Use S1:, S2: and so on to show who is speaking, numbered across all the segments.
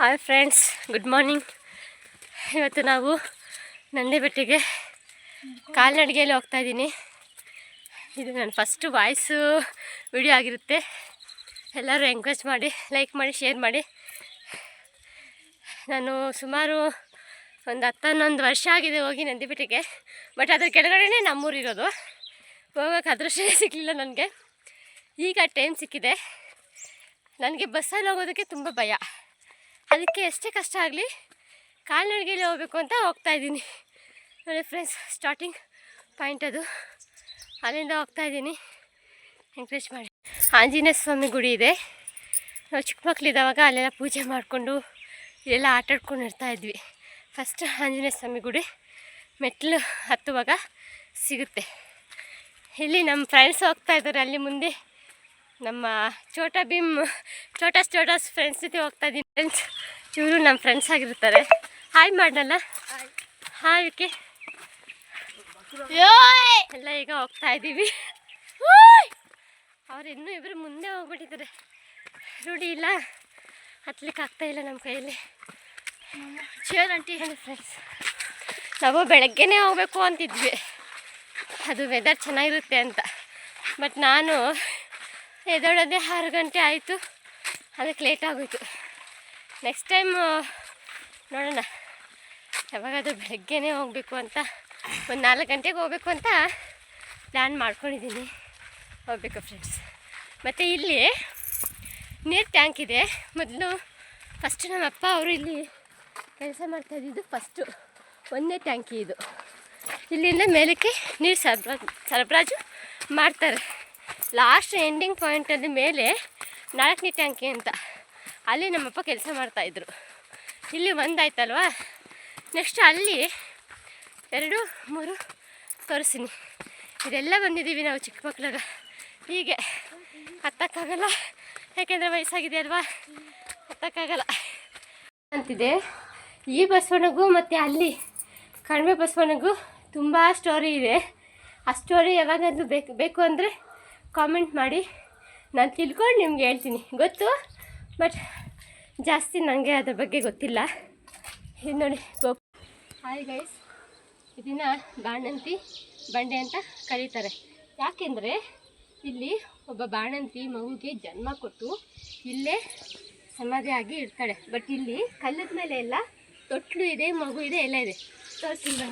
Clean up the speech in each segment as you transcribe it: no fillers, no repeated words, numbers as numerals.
S1: Hi friends, good morning. ಇವತ್ತು ನಾವು ನಂದಿ ಬೆಟ್ಟಿಗೆ ಕಾಲ್ನಡಿಗೆಯಲ್ಲಿ ಹೋಗ್ತಾಯಿದ್ದೀನಿ. ಇದು ನನ್ನ ಫಸ್ಟು ವಾಯ್ಸು ವಿಡಿಯೋ ಆಗಿರುತ್ತೆ. ಎಲ್ಲರೂ ಎಂಕರೇಜ್ ಮಾಡಿ, ಲೈಕ್ ಮಾಡಿ, ಶೇರ್ ಮಾಡಿ. ನಾನು ಸುಮಾರು ಒಂದು 10-11 ವರ್ಷ ಆಗಿದೆ ಹೋಗಿ ನಂದಿ ಬೆಟ್ಟಿಗೆ. ಬಟ್ ಅದ್ರ ಕೆಳಗಡೆನೇ ನಮ್ಮೂರಿರೋದು. ಹೋಗೋಕೆ ಅದೃಷ್ಟ ಸಿಗಲಿಲ್ಲ ನನಗೆ. ಈಗ ಟೈಮ್ ಸಿಕ್ಕಿದೆ. ನನಗೆ ಬಸ್ಸಲ್ಲಿ ಹೋಗೋದಕ್ಕೆ ತುಂಬ ಭಯ. ಅದಕ್ಕೆ ಎಷ್ಟೇ ಕಷ್ಟ ಆಗಲಿ ಕಾಲ್ನಡಿಗೆಯಲ್ಲಿ ಹೋಗಬೇಕು ಅಂತ ಹೋಗ್ತಾಯಿದ್ದೀನಿ. ನೋಡಿ ಫ್ರೆಂಡ್ಸ್, ಸ್ಟಾರ್ಟಿಂಗ್ ಪಾಯಿಂಟ್ ಅದು. ಅಲ್ಲಿಂದ ಹೋಗ್ತಾಯಿದ್ದೀನಿ. ಎಂಕರೇಜ್ ಮಾಡಿ. ಆಂಜನೇಯ ಸ್ವಾಮಿ ಗುಡಿ ಇದೆ. ನಾವು ಚಿಕ್ಕ ಮಕ್ಕಳಿದ್ದಾವಾಗ ಅಲ್ಲೆಲ್ಲ ಪೂಜೆ ಮಾಡಿಕೊಂಡು ಇಲ್ಲೆಲ್ಲ ಆಟಾಡ್ಕೊಂಡು ಇರ್ತಾಯಿದ್ವಿ. ಫಸ್ಟ್ ಆಂಜನೇಯ ಸ್ವಾಮಿ ಗುಡಿ ಮೆಟ್ಲು ಹತ್ತುವಾಗ ಸಿಗುತ್ತೆ. ಇಲ್ಲಿ ನಮ್ಮ ಫ್ರೆಂಡ್ಸ್ ಹೋಗ್ತಾಯಿದ್ದಾರೆ. ಅಲ್ಲಿ ಮುಂದೆ ನಮ್ಮ ಛೋಟಾಸ್ ಫ್ರೆಂಡ್ಸ್ ಜೊತೆ ಹೋಗ್ತಾಯಿದ್ದೀನಿ. ಫ್ರೆಂಡ್ಸ್, ಇವರು ನಮ್ಮ ಫ್ರೆಂಡ್ಸ್ ಆಗಿರ್ತಾರೆ. ಹಾಯ್ ಮಾಡಲ್ಲ. Hi okay. ಎಲ್ಲ ಈಗ ಹೋಗ್ತಾಯಿದ್ದೀವಿ. ಅವ್ರು ಇನ್ನೂ ಇಬ್ಬರು ಮುಂದೆ ಹೋಗ್ಬಿಟ್ಟಿದ್ದಾರೆ. ರೂಢಿ ಇಲ್ಲ, ಹತ್ಲಿಕ್ಕೆ ಆಗ್ತಾಯಿಲ್ಲ ನಮ್ಮ ಕೈಯಲ್ಲಿ. ಚೇರ್ ಆಂಟಿ ಹೇಳಿ ಫ್ರೆಂಡ್ಸ್, ನಾವು ಬೆಳಗ್ಗೆನೇ ಹೋಗಬೇಕು ಅಂತಿದ್ವಿ, ಅದು ವೆದರ್ ಚೆನ್ನಾಗಿರುತ್ತೆ ಅಂತ. ಬಟ್ ನಾನು ಎದ್ದೇಳೋದೇ 6 ಗಂಟೆ ಆಯಿತು. ಅದಕ್ಕೆ ಲೇಟ್ ಆಗೋಯಿತು. ನೆಕ್ಸ್ಟ್ ಟೈಮ್ ನೋಡೋಣ. ಯಾವಾಗಾದರೂ ಬೆಳಗ್ಗೆನೇ ಹೋಗಬೇಕು ಅಂತ, ಒಂದು 4 ಗಂಟೆಗೆ ಹೋಗಬೇಕು ಅಂತ ಪ್ಲ್ಯಾನ್ ಮಾಡ್ಕೊಂಡಿದ್ದೀನಿ. ಹೋಗ್ಬೇಕು ಫ್ರೆಂಡ್ಸ್. ಮತ್ತು ಇಲ್ಲಿ ನೀರು ಟ್ಯಾಂಕ್ ಇದೆ. ಫಸ್ಟು ನಮ್ಮ ಅಪ್ಪ ಅವರು ಇಲ್ಲಿ ಕೆಲಸ ಮಾಡ್ತಾಯಿದ್ದು ಫಸ್ಟು 1ನೇ ಟ್ಯಾಂಕಿ ಇದು. ಇಲ್ಲಿಂದ ಮೇಲಕ್ಕೆ ನೀರು ಸರಬರಾಜು ಮಾಡ್ತಾರೆ. ಲಾಸ್ಟ್ ಎಂಡಿಂಗ್ ಪಾಯಿಂಟಲ್ಲಿ ಮೇಲೆ 4ನೇ ಟ್ಯಾಂಕಿ ಅಂತ, ಅಲ್ಲಿ ನಮ್ಮಪ್ಪ ಕೆಲಸ ಮಾಡ್ತಾಯಿದ್ರು. ಇಲ್ಲಿ ಒಂದಾಯ್ತಲ್ವಾ, ನೆಕ್ಸ್ಟ್ ಅಲ್ಲಿ 2, 3 ತೋರಿಸ್ತೀನಿ. ಇದೆಲ್ಲ ಬಂದಿದ್ದೀವಿ ನಾವು ಚಿಕ್ಕ ಮಕ್ಕಳಾಗ. ಹೀಗೆ ಹತ್ತಕ್ಕಾಗಲ್ಲ, ಯಾಕೆಂದರೆ ವಯಸ್ಸಾಗಿದೆ ಅಲ್ವಾ, ಹತ್ತಕ್ಕಾಗಲ್ಲ ಅಂತಿದೆ. ಈ ಬಸವನಿಗೂ ಮತ್ತು ಅಲ್ಲಿ ಕಡಿಮೆ ಬಸವನಿಗೂ ತುಂಬ ಸ್ಟೋರಿ ಇದೆ. ಆ ಸ್ಟೋರಿ ಯಾವಾಗಾದರೂ ಬೇಕು ಅಂದರೆ ಕಾಮೆಂಟ್ ಮಾಡಿ, ನಾನು ತಿಳ್ಕೊಂಡು ನಿಮ್ಗೆ ಹೇಳ್ತೀನಿ. ಗೊತ್ತು, ಬಟ್ ಜಾಸ್ತಿ ನನಗೆ ಅದ್ರ ಬಗ್ಗೆ ಗೊತ್ತಿಲ್ಲ. ಇದು ನೋಡಿ ಹಾಯ್ ಗೈಸ್, ಇದನ್ನು ಬಾಣಂತಿ ಬಂಡೆ ಅಂತ ಕರೀತಾರೆ. ಯಾಕೆಂದರೆ ಇಲ್ಲಿ ಒಬ್ಬ ಬಾಣಂತಿ ಮಗುಗೆ ಜನ್ಮ ಕೊಟ್ಟು ಇಲ್ಲೇ ಸಮಾಧಿ ಆಗಿ ಇರ್ತಾಳೆ. ಬಟ್ ಇಲ್ಲಿ ಕಲ್ಲದ ಮೇಲೆ ಎಲ್ಲ ತೊಟ್ಲು ಇದೆ, ಮಗು ಇದೆ, ಎಲ್ಲ ಇದೆ. ತೋರಿಸಿಲ್ಲ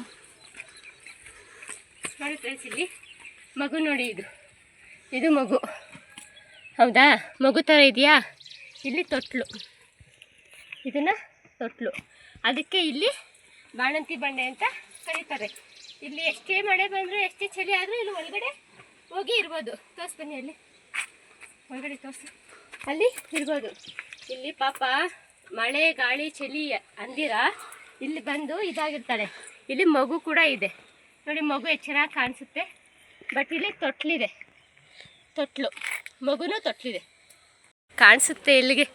S1: ನೋಡಿ ಫ್ರೆಂಡ್ಸ್, ಇಲ್ಲಿ ಮಗು ನೋಡಿ, ಇದು ಮಗು. ಹೌದಾ, ಮಗು ಥರ ಇದೆಯಾ? ಇಲ್ಲಿ ತೊಟ್ಲು, ಇದನ್ನು ತೊಟ್ಲು. ಅದಕ್ಕೆ ಇಲ್ಲಿ ಬಾಣಂತಿ ಬಂಡೆ ಅಂತ ಕರೀತಾರೆ. ಇಲ್ಲಿ ಎಷ್ಟೇ ಮಳೆ ಬಂದರೂ, ಎಷ್ಟೇ ಚಳಿ ಆದರೂ ಇಲ್ಲಿ ಒಳಗಡೆ ಹೋಗಿ ಇರ್ಬೋದು. ಬನ್ನಿ, ಅಲ್ಲಿ ಒಳಗಡೆ ತೋರಿಸಿ, ಅಲ್ಲಿ ಇರ್ಬೋದು. ಇಲ್ಲಿ ಪಾಪ ಮಳೆ ಗಾಳಿ ಚಳಿ ಅಂದಿರ ಇಲ್ಲಿ ಬಂದು ಇದಾಗಿರ್ತಾಳೆ. ಇಲ್ಲಿ ಮಗು ಕೂಡ ಇದೆ ನೋಡಿ, ಮಗು ಎಷ್ಟು ಚೆನ್ನಾಗಿ ಕಾಣಿಸುತ್ತೆ. ಬಟ್ ಇಲ್ಲಿ ತೊಟ್ಲಿದೆ, ತೊಟ್ಲು, ಮಗುನೂ ತೊಟ್ಲಿದೆ ಕಾಣಿಸುತ್ತೆ. ಇಲ್ಲಿಗೆ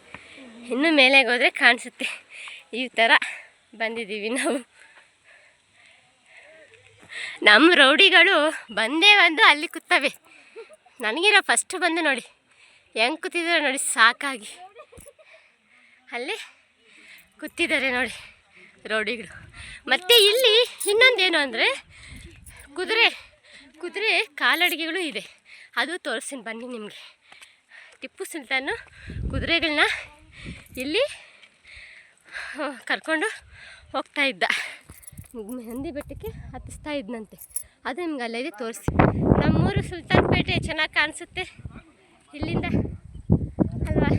S1: ಇನ್ನೂ ಮೇಲೆ ಹೋದರೆ ಕಾಣಿಸುತ್ತೆ. ಈ ಥರ ಬಂದಿದ್ದೀವಿ ನಾವು. ನಮ್ಮ ರೌಡಿಗಳು ಬಂದು ಅಲ್ಲಿ ಕೂತವೆ. ನನಗಿರೋ ಫಸ್ಟು ಬಂದು ನೋಡಿ ಹೆಂಗೆ ಕೂತಿದ್ದಾರೆ ನೋಡಿ, ಸಾಕಾಗಿ ಅಲ್ಲಿ ಕೂತಿದ್ದಾರೆ ನೋಡಿ ರೌಡಿಗಳು. ಮತ್ತು ಇಲ್ಲಿ ಇನ್ನೊಂದೇನು ಅಂದರೆ ಕುದುರೆ ಕಾಲಡಿಗೆಗಳು ಇದೆ. ಅದು ತೋರಿಸ್ತೀನಿ ಬನ್ನಿ ನಿಮಗೆ. ಟಿಪ್ಪು ಸುಲ್ತಾನು ಕುದುರೆಗಳನ್ನ ಇಲ್ಲಿ ಕರ್ಕೊಂಡು ಹೋಗ್ತಾ ಇದ್ದ, ನಂದಿ ಬೆಟ್ಟಕ್ಕೆ ಹತ್ತಿಸ್ತಾ ಇದ್ದಂತೆ. ಅದು ನಿಮ್ಗೆ ಅಲ್ಲದೆ ತೋರಿಸ್ತೀನಿ. ನಮ್ಮೂರು ಸುಲ್ತಾನ್ಪೇಟೆ ಚೆನ್ನಾಗಿ ಕಾಣಿಸುತ್ತೆ ಇಲ್ಲಿಂದ ಅಲ್ವಾ?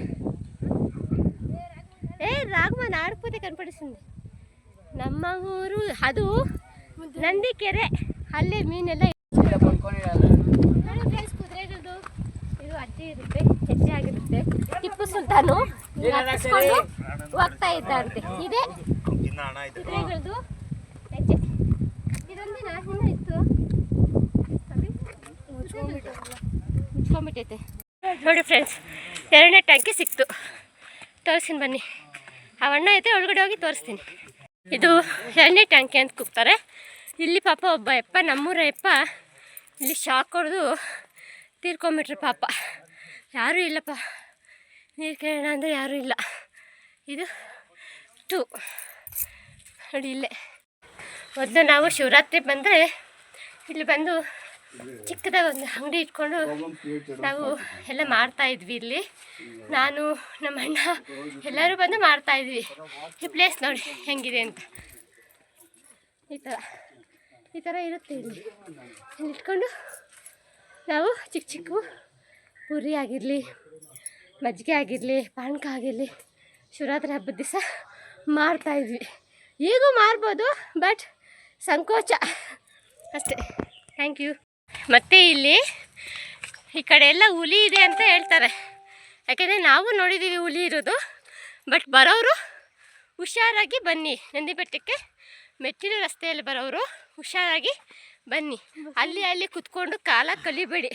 S1: ರಾಘವನ್ ಆಡ್ಪೋತೆ ಕನ್ಪಡಿಸಿಂది. ನಮ್ಮ ಊರು ಅದು ನಂದಿ ಕೆರೆ, ಅಲ್ಲೇ ಮೀನೆಲ್ಲ ಕುದುರೆಗಳದು. ಇದು ಅಜ್ಜಿ ಇರುತ್ತೆ, ಹೆಜ್ಜೆ ಆಗಿರುತ್ತೆ. ಟಿಪ್ಪು ಸುಲ್ತಾನು ಹತ್ತಿಸ್ಕೊಂಡು ಹೋಗ್ತಾ ಇದ್ದಂತೆ. ಇದೇ ಕುದುರೆಗಳದು ಹೆಜ್ಜೆ. ಇದೊಂದೇ ನಾಶನ ಇತ್ತು, ಮುಚ್ಕೊಂಡ್ಬಿಟ್ಟೈತೆ ನೋಡಿ ಫ್ರೆಂಡ್ಸ್. 2ನೇ ಟ್ಯಾಂಕಿ ಸಿಕ್ತು, ತೋರಿಸ್ತೀನಿ ಬನ್ನಿ. ಆ ಅಣ್ಣ ಐತೆ, ಒಳಗಡೆ ಹೋಗಿ ತೋರಿಸ್ತೀನಿ. ಇದು 2ನೇ ಟ್ಯಾಂಕಿ ಅಂತ ಕೂಗ್ತಾರೆ. ಇಲ್ಲಿ ಪಾಪ ಒಬ್ಬ ಯಪ್ಪ, ನಮ್ಮೂರ ಯಪ್ಪ, ಇಲ್ಲಿ ಶಾಕ್ ಹೊಡೆದು ತೀರ್ಕೊಂಬಿಟ್ರು ಪಾಪ. ಯಾರೂ ಇಲ್ಲಪ್ಪ, ನೀರು ಕೇಳೋಣ ಅಂದರೆ ಯಾರೂ ಇಲ್ಲ. ಇದು ಎಷ್ಟು ನೋಡಿ ಇಲ್ಲೇ. ಮೊದಲು ನಾವು ಶಿವರಾತ್ರಿ ಬಂದರೆ ಇಲ್ಲಿ ಬಂದು ಚಿಕ್ಕದಾಗಿ ಒಂದು ಅಂಗಡಿ ಇಟ್ಕೊಂಡು ನಾವು ಎಲ್ಲ ಮಾಡ್ತಾಯಿದ್ವಿ. ಇಲ್ಲಿ ನಾನು ನಮ್ಮ ಅಣ್ಣ ಎಲ್ಲರೂ ಬಂದು ಮಾಡ್ತಾಯಿದ್ವಿ. ಈ ಪ್ಲೇಸ್ ನೋಡಿ ಹೆಂಗಿದೆ ಅಂತ. ಈ ಥರ ಇರುತ್ತೆ ಇಲ್ಲಿ ಇಟ್ಕೊಂಡು ನಾವು ಚಿಕ್ಕ ಚಿಕ್ಕ ಪುರಿ ಆಗಿರಲಿ, ಮಜ್ಜಿಗೆ ಆಗಿರಲಿ, ಪಾನಕ ಆಗಿರಲಿ ಶಿವರಾತ್ರಿ ಹಬ್ಬದ ದಿವಸ ಮಾರ್ತಾಯಿದ್ವಿ. ಈಗೂ ಮಾರ್ಬೋದು, ಬಟ್ ಸಂಕೋಚ ಅಷ್ಟೇ. Thank you. ಮತ್ತು ಇಲ್ಲಿ ಈ ಕಡೆ ಎಲ್ಲ ಹುಲಿ ಇದೆ ಅಂತ ಹೇಳ್ತಾರೆ. ಯಾಕೆಂದರೆ ನಾವು ನೋಡಿದ್ದೀವಿ ಹುಲಿ ಇರೋದು. ಬಟ್ ಬರೋರು ಹುಷಾರಾಗಿ ಬನ್ನಿ. ನಂದಿ ಬೆಟ್ಟಕ್ಕೆ ಮೆಟ್ಟಿಲು ರಸ್ತೆಯಲ್ಲಿ ಬರೋರು ಹುಷಾರಾಗಿ ಬನ್ನಿ. ಅಲ್ಲಿ ಕುತ್ಕೊಂಡು ಕಾಲ ಕಲಿಬೇಡಿ.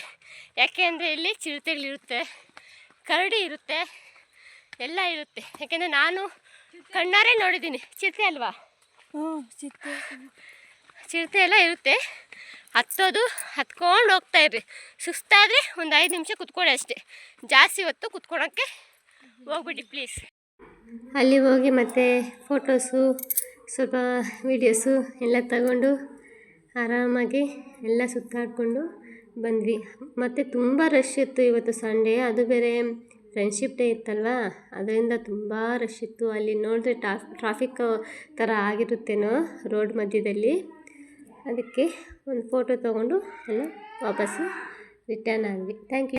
S1: ಯಾಕೆ ಅಂದರೆ ಇಲ್ಲಿ ಚಿರತೆಗಳಿರುತ್ತೆ, ಕರಡಿ ಇರುತ್ತೆ, ಎಲ್ಲ ಇರುತ್ತೆ. ಯಾಕೆಂದರೆ ನಾನು ಕಣ್ಣಾರೆ ನೋಡಿದ್ದೀನಿ. ಚಿರತೆ ಅಲ್ವಾ? ಚಿರತೆ ಎಲ್ಲ ಇರುತ್ತೆ. ಹತ್ಕೊಂಡು ಹೋಗ್ತಾಯಿರ್ರಿ. ಸುಸ್ತಾದರೆ ಒಂದು 5 ನಿಮಿಷ ಕುತ್ಕೊಳ್ಳಿ ಅಷ್ಟೇ. ಜಾಸ್ತಿ ಹೊತ್ತು ಕುತ್ಕೊಳ್ಳೋಕ್ಕೆ ಹೋಗ್ಬಿಡಿ ಪ್ಲೀಸ್. ಅಲ್ಲಿ ಹೋಗಿ ಮತ್ತೆ ಫೋಟೋಸು, ಸ್ವಲ್ಪ ವೀಡಿಯೋಸು ಎಲ್ಲ ತಗೊಂಡು ಆರಾಮಾಗಿ ಎಲ್ಲ ಸುತ್ತಾಡಿಕೊಂಡು ಬಂದ್ವಿ. ಮತ್ತು ತುಂಬ ರಶ್ ಇತ್ತು ಇವತ್ತು ಸಂಡೇ. ಅದು ಬೇರೆ ಫ್ರೆಂಡ್ಶಿಪ್ ಡೇ ಇತ್ತಲ್ವ, ಅದರಿಂದ ತುಂಬ ರಶ್ ಇತ್ತು. ಅಲ್ಲಿ ನೋಡಿದ್ರೆ ಟ್ರಾಫಿಕ್ ಥರ ಆಗಿರುತ್ತೇನೋ ರೋಡ್ ಮಧ್ಯದಲ್ಲಿ. ಅದಕ್ಕೆ ಒಂದು ಫೋಟೋ ತೊಗೊಂಡು ಎಲ್ಲ ವಾಪಸ್ಸು ರಿಟರ್ನ್ ಆದ್ವಿ. Thank you.